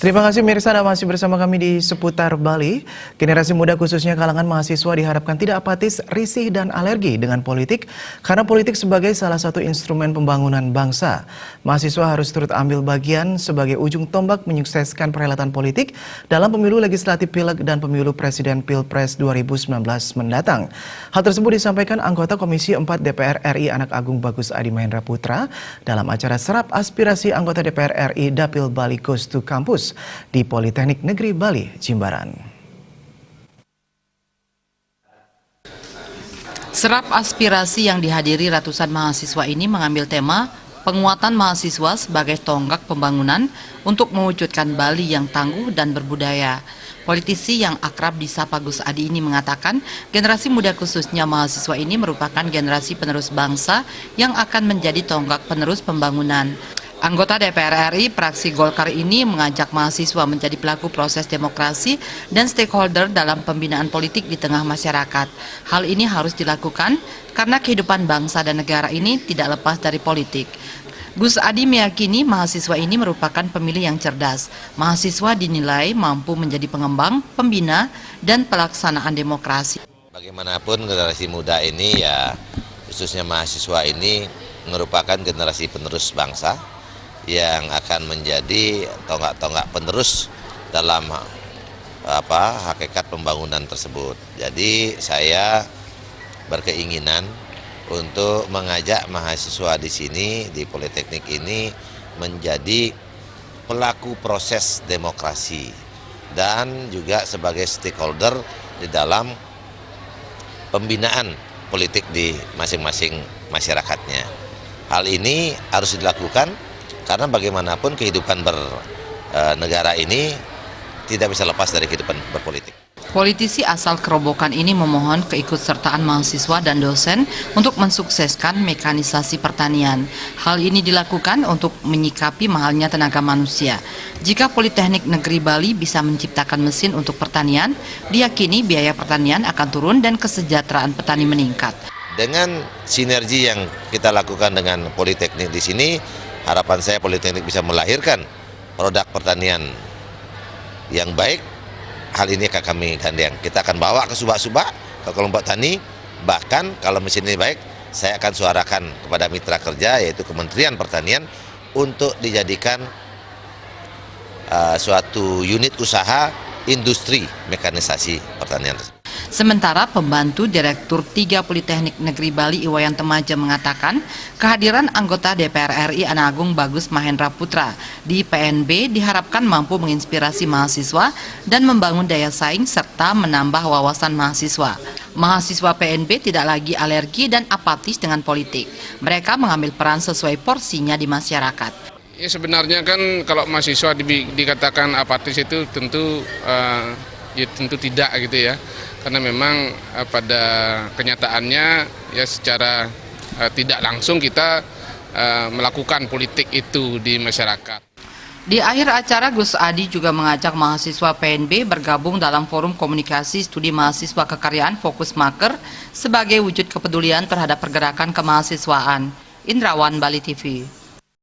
Terima kasih Mirsa, Anda masih bersama kami di Seputar Bali. Generasi muda khususnya kalangan mahasiswa diharapkan tidak apatis, risih, dan alergi dengan politik karena politik sebagai salah satu instrumen pembangunan bangsa. Mahasiswa harus turut ambil bagian sebagai ujung tombak menyukseskan perhelatan politik dalam pemilu legislatif Pileg dan pemilu Presiden Pilpres 2019 mendatang. Hal tersebut disampaikan anggota Komisi 4 DPR RI Anak Agung Bagus Adi Mahendra Putra dalam acara Serap Aspirasi Anggota DPR RI Dapil Bali Goes to Campus di Politeknik Negeri Bali, Jimbaran. Serap aspirasi yang dihadiri ratusan mahasiswa ini mengambil tema penguatan mahasiswa sebagai tonggak pembangunan untuk mewujudkan Bali yang tangguh dan berbudaya. Politisi yang akrab disapa Gus Adi ini mengatakan generasi muda khususnya mahasiswa ini merupakan generasi penerus bangsa yang akan menjadi tonggak penerus pembangunan. Anggota DPR RI fraksi Golkar ini mengajak mahasiswa menjadi pelaku proses demokrasi dan stakeholder dalam pembinaan politik di tengah masyarakat. Hal ini harus dilakukan karena kehidupan bangsa dan negara ini tidak lepas dari politik. Gus Adi meyakini mahasiswa ini merupakan pemilih yang cerdas. Mahasiswa dinilai mampu menjadi pengembang, pembina, dan pelaksanaan demokrasi. Bagaimanapun generasi muda ini ya khususnya mahasiswa ini merupakan generasi penerus bangsa yang akan menjadi tonggak-tonggak penerus dalam hakikat pembangunan tersebut. Jadi saya berkeinginan untuk mengajak mahasiswa di sini di Politeknik ini menjadi pelaku proses demokrasi dan juga sebagai stakeholder di dalam pembinaan politik di masing-masing masyarakatnya. Hal ini harus dilakukan karena bagaimanapun kehidupan bernegara ini tidak bisa lepas dari kehidupan berpolitik. Politisi asal Kerobokan ini memohon keikutsertaan mahasiswa dan dosen untuk mensukseskan mekanisasi pertanian. Hal ini dilakukan untuk menyikapi mahalnya tenaga manusia. Jika Politeknik Negeri Bali bisa menciptakan mesin untuk pertanian, diyakini biaya pertanian akan turun dan kesejahteraan petani meningkat. Dengan sinergi yang kita lakukan dengan Politeknik di sini, harapan saya Politeknik bisa melahirkan produk pertanian yang baik. Hal ini akan kami gandeng. Kita akan bawa ke subak-subak, ke kelompok tani. Bahkan kalau mesin ini baik, saya akan suarakan kepada mitra kerja yaitu Kementerian Pertanian untuk dijadikan suatu unit usaha industri mekanisasi pertanian. Sementara pembantu Direktur 3 Politeknik Negeri Bali Iwayan Temaja mengatakan kehadiran anggota DPR RI Anak Agung Bagus Mahendra Putra di PNB diharapkan mampu menginspirasi mahasiswa dan membangun daya saing serta menambah wawasan mahasiswa. Mahasiswa PNB tidak lagi alergi dan apatis dengan politik. Mereka mengambil peran sesuai porsinya di masyarakat. Ya, sebenarnya kan kalau mahasiswa dikatakan apatis itu tentu tidak gitu ya. Karena memang pada kenyataannya ya secara tidak langsung kita melakukan politik itu di masyarakat. Di akhir acara Gus Adi juga mengajak mahasiswa PNB bergabung dalam forum komunikasi studi mahasiswa kekaryaan Fokus Maker sebagai wujud kepedulian terhadap pergerakan kemahasiswaan. Indrawan, Bali TV.